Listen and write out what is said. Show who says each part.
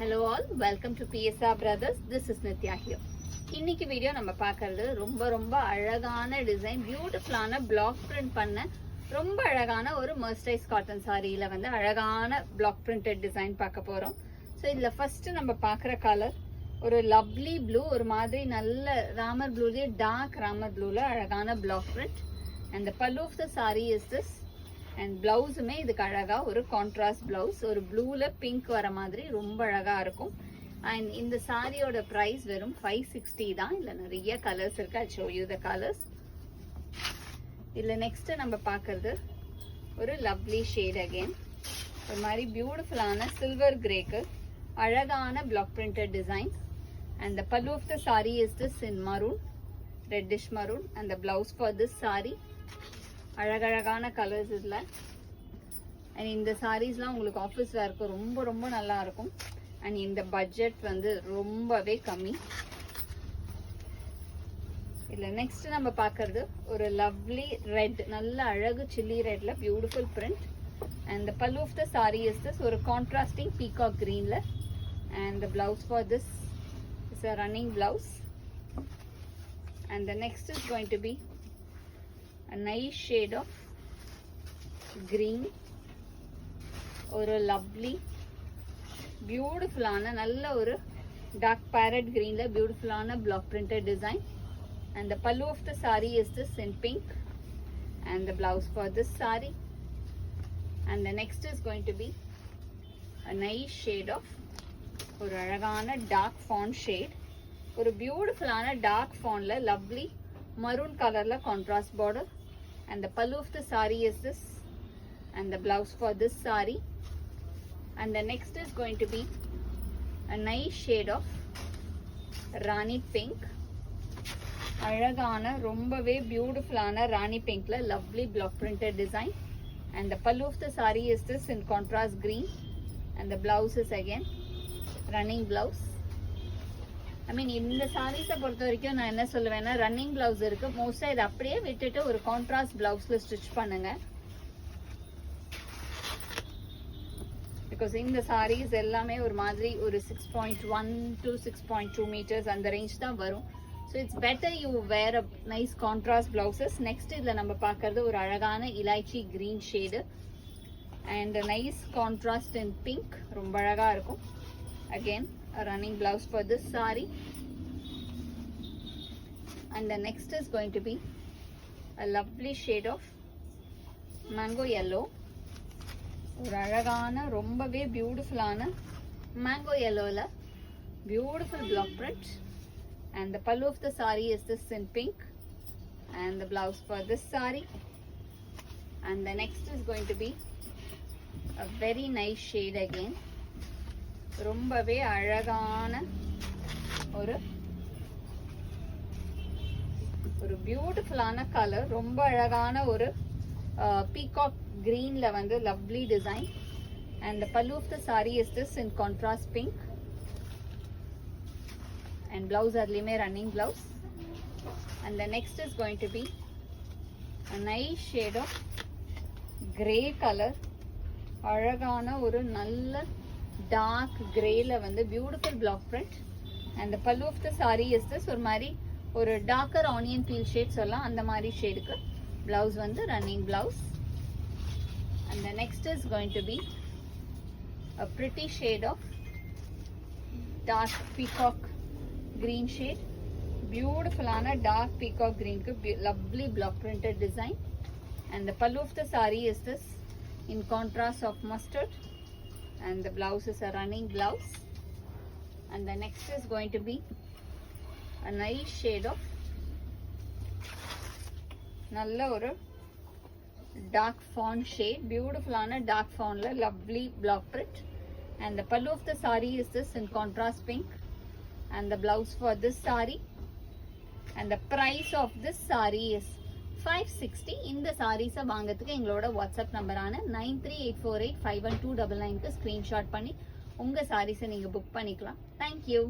Speaker 1: Hello all, welcome to PSR Brothers. This is Nitya here. இன்னைக்கு video நம்ம பார்க்கிறது ரொம்ப அழகான டிசைன், பியூட்டிஃபுல்லான பிளாக் பிரிண்ட் பண்ண ரொம்ப அழகான ஒரு மர்சரைஸ் காட்டன் சாரியில வந்து அழகான பிளாக் பிரிண்டட் டிசைன் பார்க்க போறோம். ஸோ இதுல ஃபர்ஸ்ட் நம்ம பார்க்குற கலர் ஒரு லவ்லி ப்ளூ, ஒரு மாதிரி நல்ல ராமர் ப்ளூலயே டார்க் ராமர் ப்ளூல அழகான black print. And the pallu of the sari is this. And பிளவுஸுமே இதுக்கு அழகா ஒரு கான்ட்ராஸ்ட் பிளவுஸ், ஒரு ப்ளூல பிங்க் வர மாதிரி ரொம்ப அழகா இருக்கும். அண்ட் இந்த சாரியோட பிரைஸ் வெறும் 560 தான். இதுல நிறைய கலர்ஸ் இருக்கு. I show you the colours. இதுல நெக்ஸ்ட் நம்ம பார்க்கறது ஒரு லவ்லி ஷேட், அகைன் ஒரு மாதிரி பியூட்டிஃபுல்லான சில்வர் கிரேக்கு அழகான black printed design. And the pallu of the sari is this in maroon, reddish maroon. And the blouse for this sari அழகழகான கலர்ஸ் இதுல. அண்ட் இந்த சாரீஸ்லாம் உங்களுக்கு ஆஃபீஸ் வேர்க்கு ரொம்ப நல்லா இருக்கும். அண்ட் இந்த பட்ஜெட் வந்து ரொம்பவே கம்மி. இதுல நெக்ஸ்ட் நம்ம பார்க்கறது ஒரு லவ்லி ரெட், நல்ல அழகு சில்லி ரெட்ல beautiful print. And the pallu of the sari is this, ஒரு கான்ட்ராஸ்டிங் பீகாக் கிரீன்ல. And the blouse for this is a running blouse. And the next is going to be a nice shade of green, ஒரு lovely பியூட்டிஃபுல்லான நல்ல ஒரு dark parrot greenல பியூட்டிஃபுல்லான block printed design. And the pallu of the saree is this in pink, and the blouse for this saree. And the next is going to be a nice shade of ஒரு அழகான dark fawn shade, ஒரு பியூட்டிஃபுல்லான dark fawnல lovely maroon colorல contrast border. And the pallu of the saree is this, and the blouse for this saree. And the next is going to be a nice shade of rani pink, அழகான ரொம்பவே பியூட்டிஃபுல்லான ராணி பிங்க்ல lovely block printed design. And the pallu of the saree is this in contrast green, and the blouse is again running blouse. ஐ மீன் இந்த சாரீஸை பொறுத்த வரைக்கும் நான் என்ன சொல்லுவேன்னா, running blouse இருக்கு, மோஸ்டா இதை அப்படியே விட்டுட்டு ஒரு கான்ட்ராஸ்ட் பிளவுஸ்ல ஸ்டிச் பண்ணுங்க. பிகாஸ் இந்த சாரீஸ் எல்லாமே ஒரு மாதிரி ஒரு 6.1 to 6.2 meters அந்த ரேஞ்ச் தான் வரும். So it's better you wear a nice contrast blouses. Next இதில் நம்ம பார்க்கறது ஒரு அழகான elaichi green shade and nice contrast in pink, ரொம்ப அழகா இருக்கும். Again a running blouse for this saree. And the next is going to be a lovely shade of mango yellow, ஒரு அழகான ரொம்பவே பியூட்டிஃபுல்லான mango yellowல beautiful block print. And the pallu of the saree is this in pink, and the blouse for this saree. And the next is going to be a very nice shade, again ரொம்பவே அழகான ஒரு பியூட்டிஃபுல்லான colour, ரொம்ப அழகான ஒரு peacock கிரீன்ல வந்து lovely design. And the pallu of the saree is this in contrast pink, and blouse அதுலயுமே running blouse. And the next is going to be a nice shade of grey color, அழகான ஒரு நல்ல dark கிரேல வந்து beautiful black print. And pallu of the sari is this, ஒரு மாதிரி ஒரு darker onion feel shade சொல்லலாம், அந்த மாதிரி ஷேடுக்கு பிளவுஸ் வந்து running blouse. And the next is going to be a pretty shade of dark peacock green shade, பியூட்டிஃபுல்லான டார்க் peacock greenக்கு lovely block printed design. And the pallu of the saree is this in contrast of mustard, and the blouse is a running blouse. And the next is going to be a nice shade of நல்ல ஒரு dark fawn shade, பியூட்டிஃபுல்லான dark fawnல lovely block print. And the pallu of the saree is this in contrast pink, and the blouse for this saree. And the price of this saree is 560. இந்த சாரீஸை வாங்கிறதுக்கு எங்களோட WhatsApp நம்பரான 9384851299க்கு screenshot பண்ணி உங்கள் சாரீஸை நீங்கள் book பண்ணிக்கலாம். Thank you.